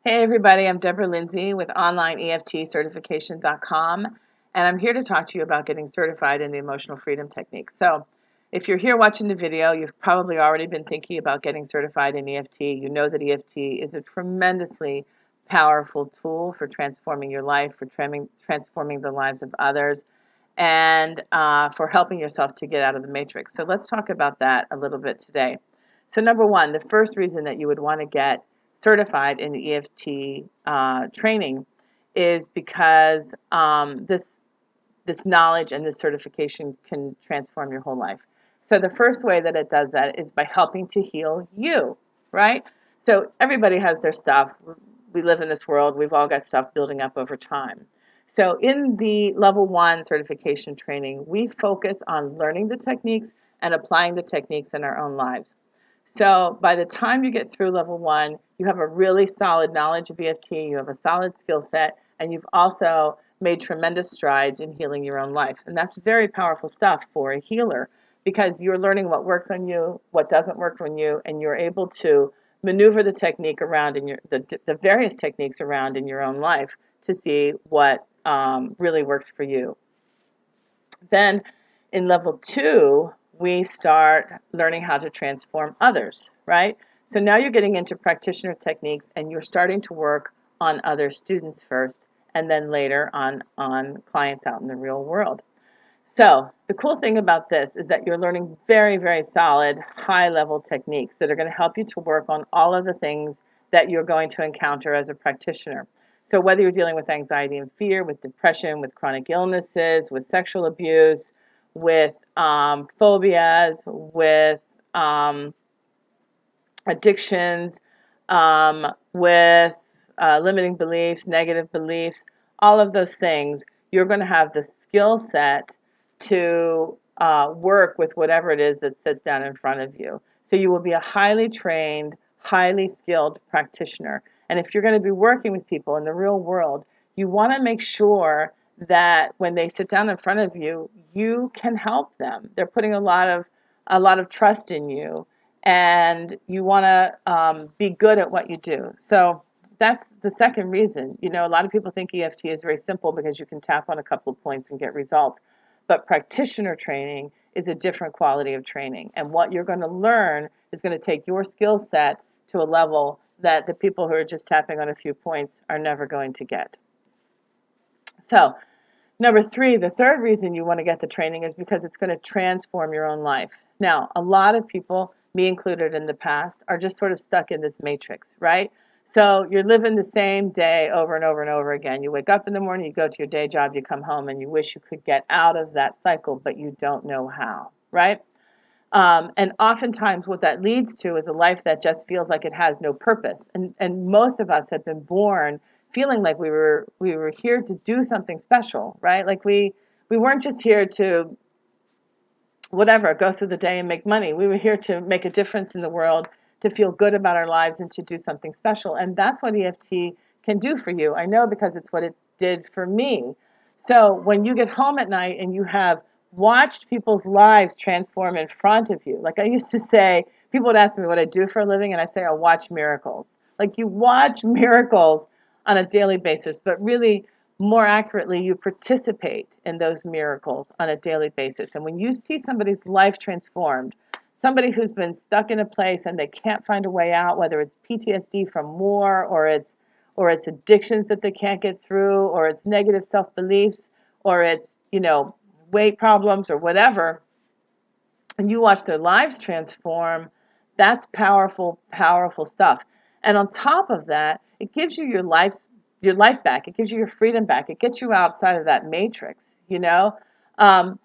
Hey everybody, I'm Deborah Lindsey with OnlineEFTCertification.com, and I'm here to talk to you about getting certified in the emotional freedom technique. So if you're here watching the video, you've probably already been thinking about getting certified in EFT. You know that EFT is a tremendously powerful tool for transforming your life, for transforming the lives of others, and for helping yourself to get out of the matrix. So let's talk about that a little bit today. So number one, the first reason that you would want to get certified in the EFT training is because this knowledge and this certification can transform your whole life. So the first way that it does that is by helping to heal you, right? So everybody has their stuff. We live in this world. We've all got stuff building up over time. So in the level 1 certification training, we focus on learning the techniques and applying the techniques in our own lives. So by the time you get through level 1, you have a really solid knowledge of EFT, you have a solid skill set, and you've also made tremendous strides in healing your own life. And that's very powerful stuff for a healer because you're learning what works on you, what doesn't work on you, and you're able to maneuver the technique around in the various techniques around in your own life to see what really works for you. Then in level 2, we start learning how to transform others, right? So now you're getting into practitioner techniques and you're starting to work on other students first and then later on clients out in the real world. So the cool thing about this is that you're learning very, very solid, high-level techniques that are going to help you to work on all of the things that you're going to encounter as a practitioner. So whether you're dealing with anxiety and fear, with depression, with chronic illnesses, with sexual abuse, with phobias, with addictions, with limiting beliefs, negative beliefs, all of those things, you're going to have the skill set to work with whatever it is that sits down in front of you. So you will be a highly trained, highly skilled practitioner. And if you're going to be working with people in the real world, you want to make sure that when they sit down in front of you, you can help them. They're putting a lot of trust in you, and you want to be good at what you do. So that's the second reason. You know, a lot of people think EFT is very simple because you can tap on a couple of points and get results. But practitioner training is a different quality of training. And what you're going to learn is going to take your skill set to a level that the people who are just tapping on a few points are never going to get. So, number 3, the third reason you want to get the training is because it's going to transform your own life. Now, a lot of people, me included in the past, are just sort of stuck in this matrix, right? So you're living the same day over and over and over again. You wake up in the morning, you go to your day job, you come home, and you wish you could get out of that cycle, but you don't know how, right? And oftentimes what that leads to is a life that just feels like it has no purpose. And most of us have been born feeling like we were here to do something special, right? Like we weren't just here to whatever, go through the day and make money. We were here to make a difference in the world, to feel good about our lives, and to do something special. And that's what EFT can do for you. I know because it's what it did for me. So when you get home at night and you have watched people's lives transform in front of you, like I used to say, people would ask me what I do for a living, and I say I watch miracles. Like you watch miracles on a daily basis, but really, more accurately, you participate in those miracles on a daily basis. And when you see somebody's life transformed, somebody who's been stuck in a place and they can't find a way out, whether it's PTSD from war or it's addictions that they can't get through, or it's negative self-beliefs, or it's, weight problems or whatever, and you watch their lives transform, that's powerful, powerful stuff. And on top of that, it gives you your life back. It gives you your freedom back. It gets you outside of that matrix. You can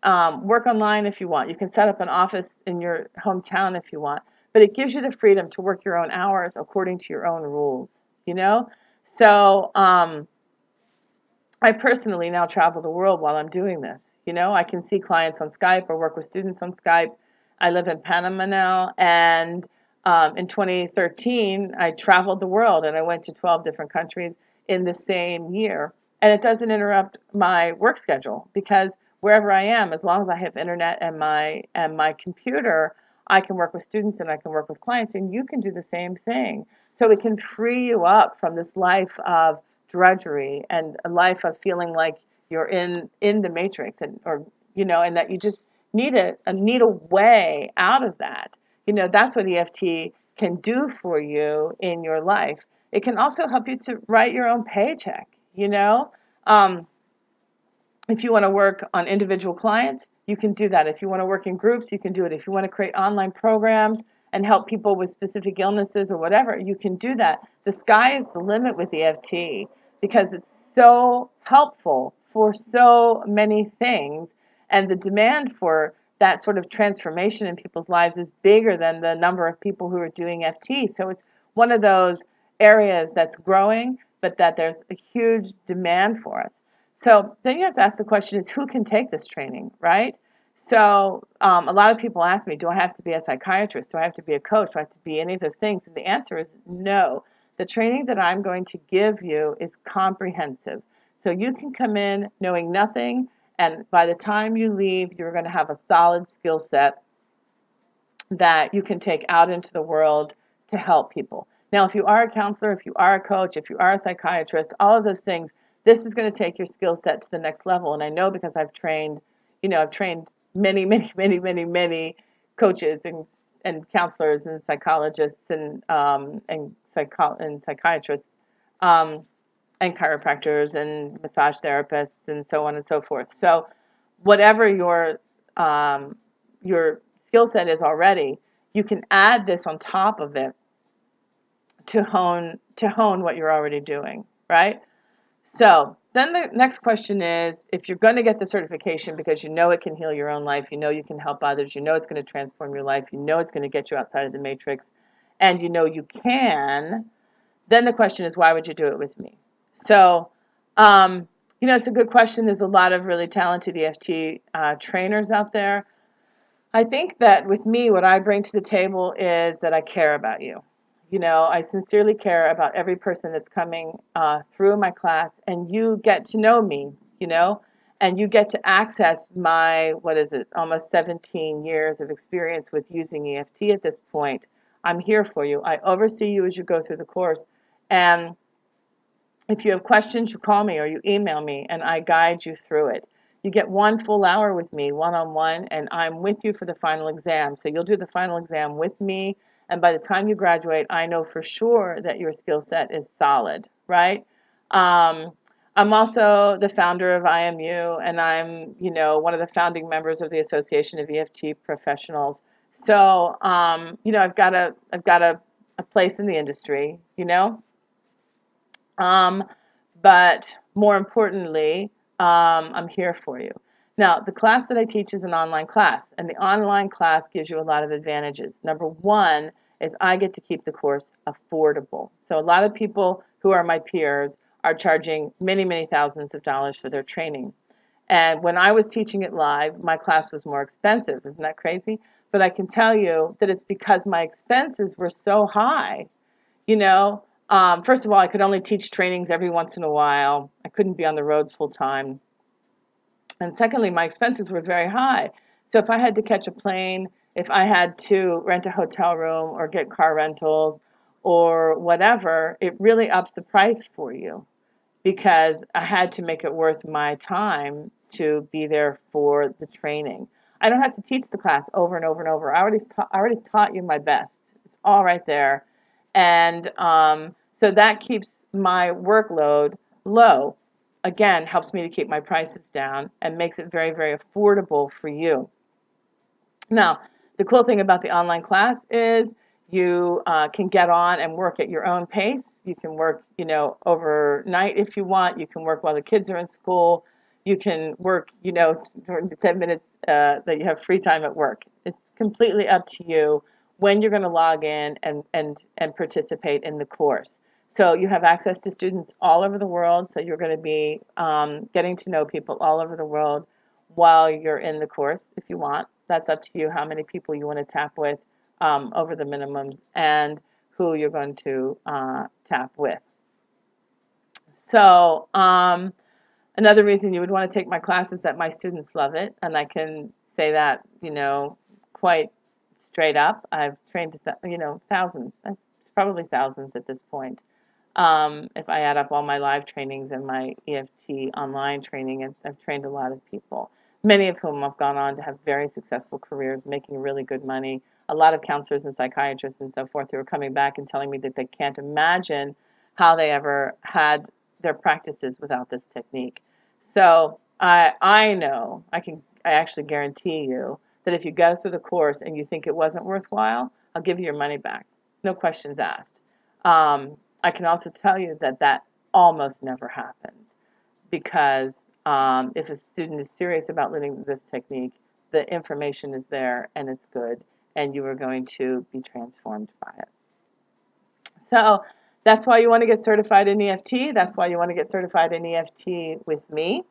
work online if you want. You can set up an office in your hometown if you want. But it gives you the freedom to work your own hours according to your own rules. So I personally now travel the world while I'm doing this. I can see clients on Skype or work with students on Skype. I live in Panama now, and in 2013, I traveled the world, and I went to 12 different countries in the same year. And it doesn't interrupt my work schedule because wherever I am, as long as I have internet and my computer, I can work with students and I can work with clients, and you can do the same thing. So it can free you up from this life of drudgery and a life of feeling like you're in the matrix, and or and that you just need a way out of that. That's what EFT can do for you in your life. It can also help you to write your own paycheck. Um, if you want to work on individual clients, you can do that. If you want to work in groups, you can do it. If you want to create online programs and help people with specific illnesses or whatever, you can do that. The sky is the limit with EFT because it's so helpful for so many things, and the demand for that sort of transformation in people's lives is bigger than the number of people who are doing EFT. So it's one of those areas that's growing, but that there's a huge demand for us. So then you have to ask the question is who can take this training, right? So a lot of people ask me, do I have to be a psychiatrist? Do I have to be a coach? Do I have to be any of those things? And the answer is no. The training that I'm going to give you is comprehensive. So you can come in knowing nothing, and by the time you leave, you're going to have a solid skill set that you can take out into the world to help people. Now, if you are a counselor, if you are a coach, if you are a psychiatrist, all of those things, this is going to take your skill set to the next level. And I know because I've trained many, many, many, many, many coaches and counselors and psychologists and psychiatrists um, and chiropractors and massage therapists and so on and so forth. So whatever your skill set is already, you can add this on top of it to hone what you're already doing, right? So then the next question is, if you're going to get the certification because you know it can heal your own life, you know you can help others, you know it's going to transform your life, you know it's going to get you outside of the matrix, and you know you can, then the question is, why would you do it with me? So, it's a good question. There's a lot of really talented EFT trainers out there. I think that with me, what I bring to the table is that I care about you. I sincerely care about every person that's coming through my class, and you get to know me, and you get to access my, what is it, almost 17 years of experience with using EFT at this point. I'm here for you. I oversee you as you go through the course. And if you have questions, you call me or you email me, and I guide you through it. You get 1 full hour with me, one-on-one, and I'm with you for the final exam. So you'll do the final exam with me, and by the time you graduate, I know for sure that your skill set is solid, right? Um, I'm also the founder of IMU, and I'm, one of the founding members of the Association of EFT Professionals. So, I've got a place in the industry, um, but more importantly, I'm here for you. Now, the class that I teach is an online class, and the online class gives you a lot of advantages. Number one is I get to keep the course affordable. So a lot of people who are my peers are charging many, many thousands of dollars for their training. And when I was teaching it live, my class was more expensive. Isn't that crazy? But I can tell you that it's because my expenses were so high. First of all, I could only teach trainings every once in a while. I couldn't be on the road full time. And secondly, my expenses were very high. So if I had to catch a plane, if I had to rent a hotel room or get car rentals or whatever, it really ups the price for you because I had to make it worth my time to be there for the training. I don't have to teach the class over and over and over. I already taught you my best. It's all right there. And so that keeps my workload low. Again, helps me to keep my prices down and makes it very, very affordable for you. Now, the cool thing about the online class is you can get on and work at your own pace. You can work, overnight if you want. You can work while the kids are in school. You can work, for the 10 minutes that you have free time at work. It's completely up to you when you're going to log in and participate in the course. So you have access to students all over the world. So you're going to be getting to know people all over the world while you're in the course if you want. That's up to you how many people you want to tap with over the minimums and who you're going to tap with. So another reason you would want to take my class is that my students love it, and I can say that, quite straight up. I've trained, thousands. I've probably thousands at this point. If I add up all my live trainings and my EFT online training, and I've trained a lot of people, many of whom have gone on to have very successful careers, making really good money. A lot of counselors and psychiatrists and so forth who are coming back and telling me that they can't imagine how they ever had their practices without this technique. So I know, I actually guarantee you that if you go through the course and you think it wasn't worthwhile, I'll give you your money back. No questions asked. I can also tell you that that almost never happens because if a student is serious about learning this technique, the information is there and it's good, and you are going to be transformed by it. So that's why you want to get certified in EFT. That's why you want to get certified in EFT with me.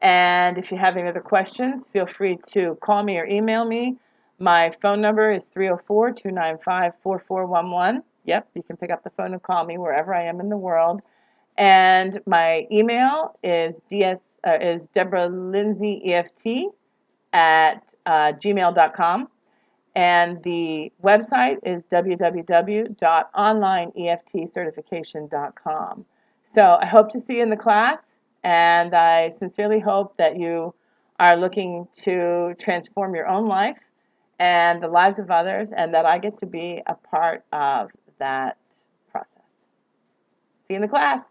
And if you have any other questions, feel free to call me or email me. My phone number is 304-295-4411. Yep, you can pick up the phone and call me wherever I am in the world. And my email is Deborah Lindsey EFT at gmail.com. And the website is www.onlineeftcertification.com. So I hope to see you in the class, and I sincerely hope that you are looking to transform your own life and the lives of others, and that I get to be a part of that process. See you in the class.